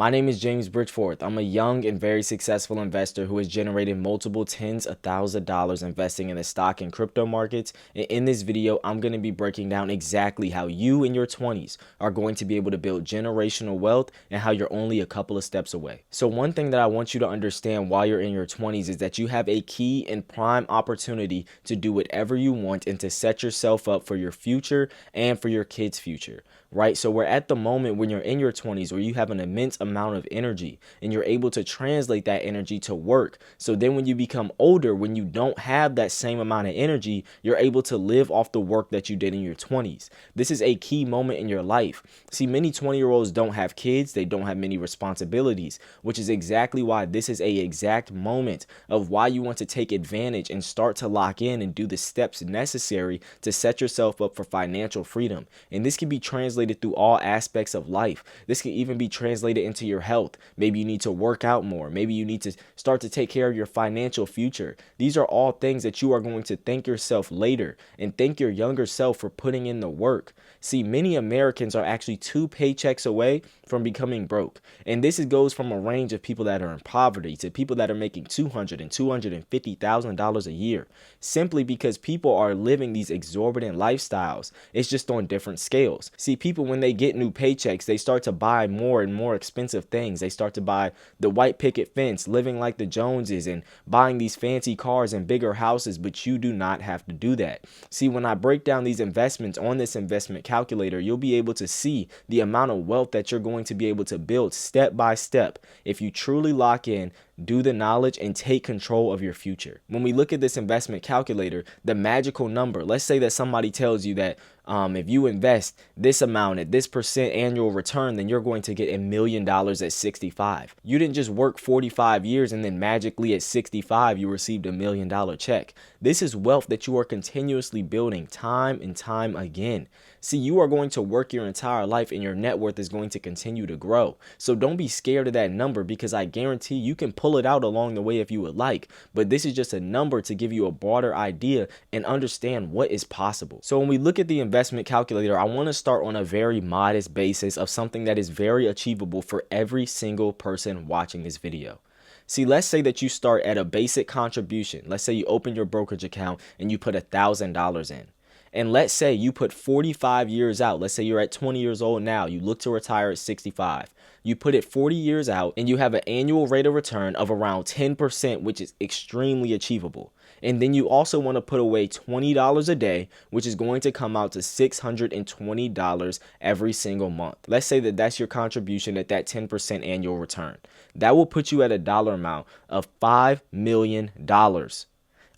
My name is James Bridgeforth. I'm a young and very successful investor who has generated multiple tens of thousands of dollars investing in the stock and crypto markets. And in this video, I'm going to be breaking down exactly how you in your 20s are going to be able to build generational wealth and how you're only a couple of steps away. So one thing that I want you to understand while you're in your 20s is that you have a key and prime opportunity to do whatever you want and to set yourself up for your future and for your kids' future. Right? So we're at the moment when you're in your 20s where you have an immense amount of energy and you're able to translate that energy to work. So then when you become older, when you don't have that same amount of energy, you're able to live off the work that you did in your 20s. This is a key moment in your life. See, many 20-year-olds don't have kids. They don't have many responsibilities, which is exactly why this is a exact moment of why you want to take advantage and start to lock in and do the steps necessary to set yourself up for financial freedom. And this can be translated through all aspects of life. This can even be translated into your health. Maybe you need to work out more. Maybe you need to start to take care of your financial future. These are all things that you are going to thank yourself later and thank your younger self for putting in the work. See, many Americans are actually 2 paychecks away from becoming broke. And this goes from a range of people that are in poverty to people that are making $200,000 and $250,000 a year, simply because people are living these exorbitant lifestyles. It's just on different scales. See, people, when they get new paychecks, they start to buy more and more expensive things. They start to buy the white picket fence, living like the Joneses, and buying these fancy cars and bigger houses, but you do not have to do that. See, when I break down these investments on this investment calculator, you'll be able to see the amount of wealth that you're going to be able to build step by step if you truly lock in, do the knowledge, and take control of your future. When we look at this investment calculator, the magical number, let's say that somebody tells you that if you invest this amount at this percent annual return, then you're going to get $1 million at 65. You didn't just work 45 years and then magically at 65 you received $1 million check. This is wealth that you are continuously building time and time again. See, you are going to work your entire life and your net worth is going to continue to grow. So don't be scared of that number, because I guarantee you can pull it out along the way if you would like. But this is just a number to give you a broader idea and understand what is possible. So when we look at the investment calculator, I want to start on a very modest basis of something that is very achievable for every single person watching this video. See, let's say that you start at a basic contribution. Let's say you open your brokerage account and you put $1,000 in. And let's say you put 45 years out. Let's say you're at 20 years old now. You look to retire at 65. You put it 40 years out and you have an annual rate of return of around 10%, which is extremely achievable. And then you also want to put away $20 a day, which is going to come out to $620 every single month. Let's say that that's your contribution at that 10% annual return. That will put you at a dollar amount of $5 million.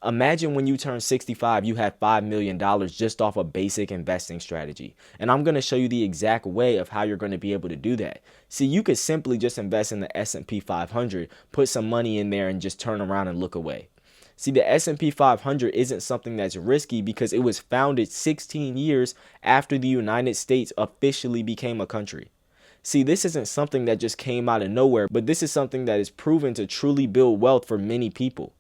Imagine when you turn 65, you have $5 million just off a basic investing strategy. And I'm going to show you the exact way of how you're going to be able to do that. See, you could simply just invest in the S&P 500, put some money in there and just turn around and look away. See, the S&P 500 isn't something that's risky because it was founded 16 years after the United States officially became a country. See, this isn't something that just came out of nowhere, but this is something that is proven to truly build wealth for many people.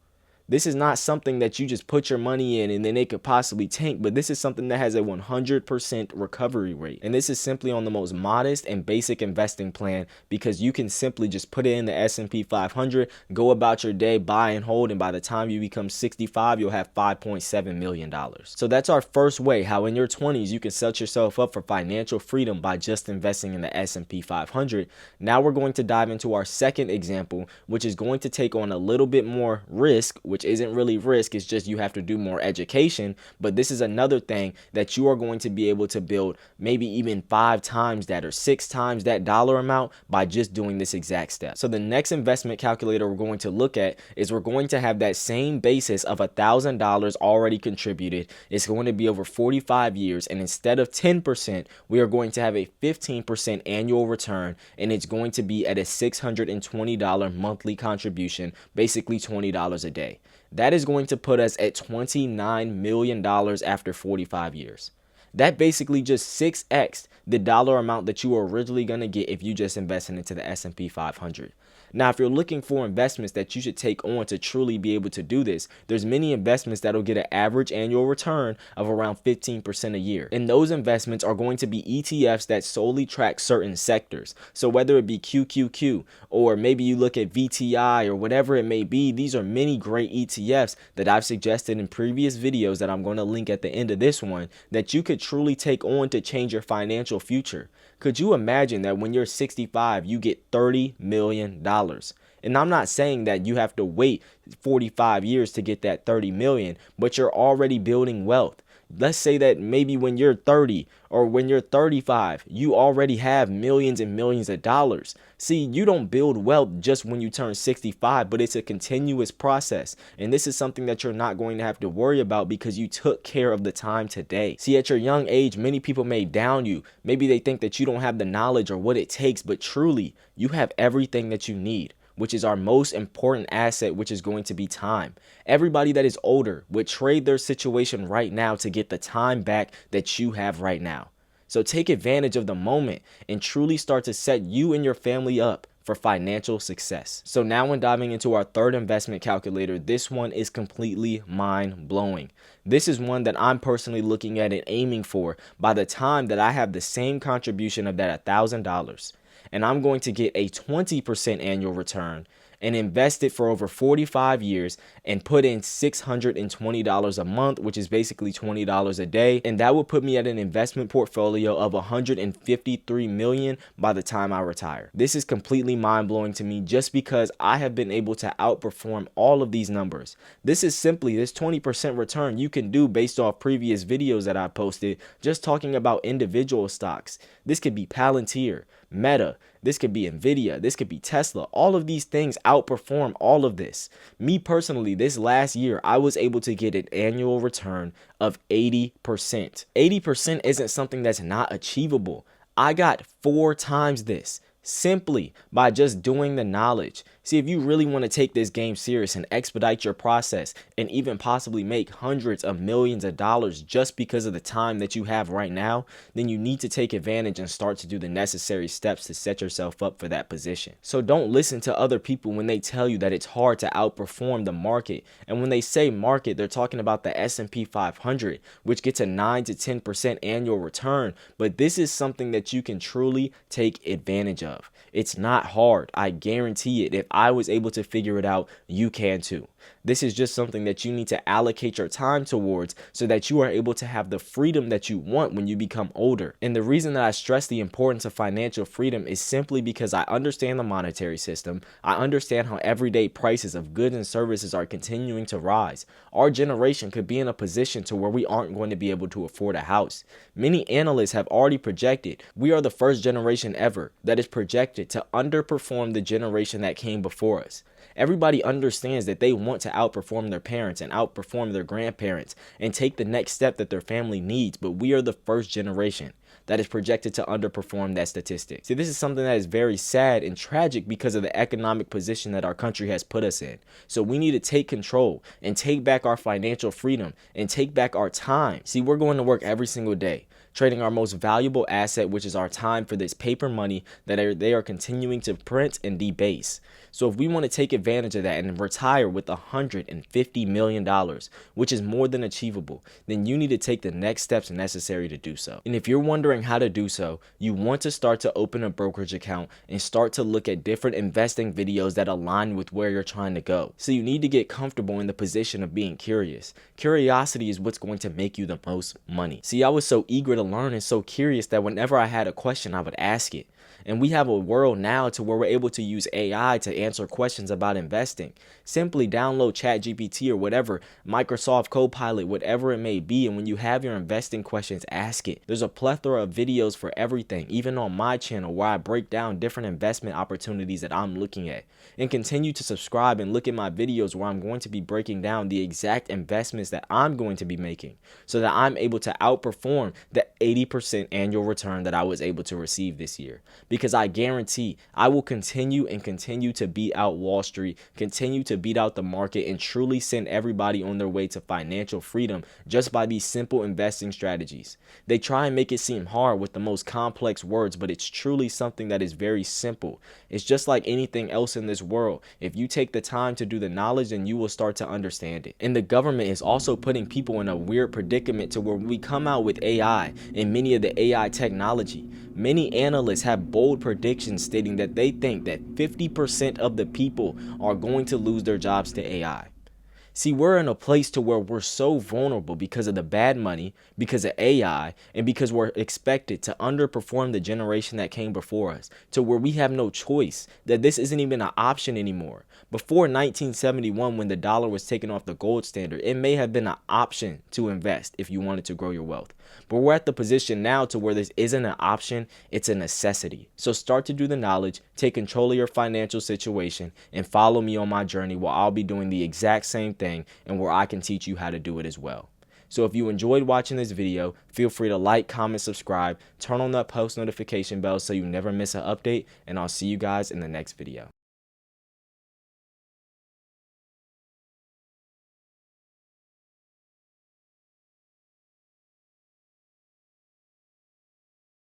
This is not something that you just put your money in and then it could possibly tank, but this is something that has a 100% recovery rate. And this is simply on the most modest and basic investing plan, because you can simply just put it in the S&P 500, go about your day, buy and hold, and by the time you become 65, you'll have $5.7 million. So that's our first way, how in your 20s you can set yourself up for financial freedom by just investing in the S&P 500. Now we're going to dive into our second example, which is going to take on a little bit more risk, which isn't really risk, it's just you have to do more education. But this is another thing that you are going to be able to build maybe even 5 times that or 6 times that dollar amount by just doing this exact step. So the next investment calculator we're going to look at is we're going to have that same basis of $1,000 already contributed. It's going to be over 45 years, and instead of 10%, we are going to have a 15% annual return, and it's going to be at a $620 monthly contribution, basically $20 a day. That is going to put us at $29 million after 45 years. That basically just 6x the dollar amount that you were originally going to get if you just invested into the S&P 500. Now, if you're looking for investments that you should take on to truly be able to do this, there's many investments that'll get an average annual return of around 15% a year. And those investments are going to be ETFs that solely track certain sectors. So whether it be QQQ or maybe you look at VTI or whatever it may be, these are many great ETFs that I've suggested in previous videos that I'm going to link at the end of this one that you could truly take on to change your financial future. Could you imagine that when you're 65, you get $30 million? And I'm not saying that you have to wait 45 years to get that 30 million, but you're already building wealth. Let's say that maybe when you're 30 or when you're 35, you already have millions and millions of dollars. See, you don't build wealth just when you turn 65, but it's a continuous process. And this is something that you're not going to have to worry about because you took care of the time today. See, at your young age, many people may down you. Maybe they think that you don't have the knowledge or what it takes, but truly, you have everything that you need, which is our most important asset, which is going to be time. Everybody that is older would trade their situation right now to get the time back that you have right now. So take advantage of the moment and truly start to set you and your family up for financial success. So now when diving into our third investment calculator, this one is completely mind-blowing. This is one that I'm personally looking at and aiming for by the time that I have the same contribution of that $1,000. And I'm going to get a 20% annual return and invest it for over 45 years and put in $620 a month, which is basically $20 a day. And that will put me at an investment portfolio of $153 million by the time I retire. This is completely mind-blowing to me just because I have been able to outperform all of these numbers. This is simply this 20% return you can do based off previous videos that I posted just talking about individual stocks. This could be Palantir, Meta, this could be Nvidia, this could be Tesla. All of these things outperform all of this. Me personally, this last year, I was able to get an annual return of 80%. 80% isn't something that's not achievable. I got 4 times this simply by just doing the knowledge. See, if you really want to take this game serious and expedite your process and even possibly make hundreds of millions of dollars just because of the time that you have right now, then you need to take advantage and start to do the necessary steps to set yourself up for that position. So don't listen to other people when they tell you that it's hard to outperform the market. And when they say market, they're talking about the S&P 500, which gets a 9 to 10% annual return. But this is something that you can truly take advantage of. It's not hard. I guarantee it. If I was able to figure it out, you can too. This is just something that you need to allocate your time towards so that you are able to have the freedom that you want when you become older. And the reason that I stress the importance of financial freedom is simply because I understand the monetary system. I understand how everyday prices of goods and services are continuing to rise. Our generation could be in a position to where we aren't going to be able to afford a house. Many analysts have already projected we are the first generation ever that is projected to underperform the generation that came before us. Everybody understands that they want to outperform their parents and outperform their grandparents and take the next step that their family needs, but we are the first generation that is projected to underperform that statistic. See, this is something that is very sad and tragic because of the economic position that our country has put us in. So we need to take control and take back our financial freedom and take back our time. See, we're going to work every single day, trading our most valuable asset, which is our time, for this paper money that they are continuing to print and debase. So if we want to take advantage of that and retire with $150 million, which is more than achievable, then you need to take the next steps necessary to do so. And if you're wondering how to do so, you want to start to open a brokerage account and start to look at different investing videos that align with where you're trying to go. So you need to get comfortable in the position of being curious. Curiosity is what's going to make you the most money. See, I was so eager to learn and so curious that whenever I had a question, I would ask it. And we have a world now to where we're able to use AI to answer questions about investing. Simply download ChatGPT or whatever, Microsoft Copilot, whatever it may be. And when you have your investing questions, ask it. There's a plethora of videos for everything, even on my channel, where I break down different investment opportunities that I'm looking at. And continue to subscribe and look at my videos where I'm going to be breaking down the exact investments that I'm going to be making so that I'm able to outperform the 80% annual return that I was able to receive this year. because I guarantee I will continue and continue to beat out Wall Street, continue to beat out the market, and truly send everybody on their way to financial freedom just by these simple investing strategies. They try and make it seem hard with the most complex words, but it's truly something that is very simple. It's just like anything else in this world. If you take the time to do the knowledge, then you will start to understand it. And the government is also putting people in a weird predicament to where we come out with AI and many of the AI technology. Many analysts have bold predictions stating that they think that 50% of the people are going to lose their jobs to AI. See, we're in a place to where we're so vulnerable because of the bad money, because of AI, and because we're expected to underperform the generation that came before us, to where we have no choice, that this isn't even an option anymore. Before 1971, when the dollar was taken off the gold standard, it may have been an option to invest if you wanted to grow your wealth. But we're at the position now to where this isn't an option, it's a necessity. So start to do the knowledge, take control of your financial situation, and follow me on my journey where I'll be doing the exact same thing and where I can teach you how to do it as well. So if you enjoyed watching this video, feel free to like, comment, subscribe, turn on that post notification bell so you never miss an update, and I'll see you guys in the next video.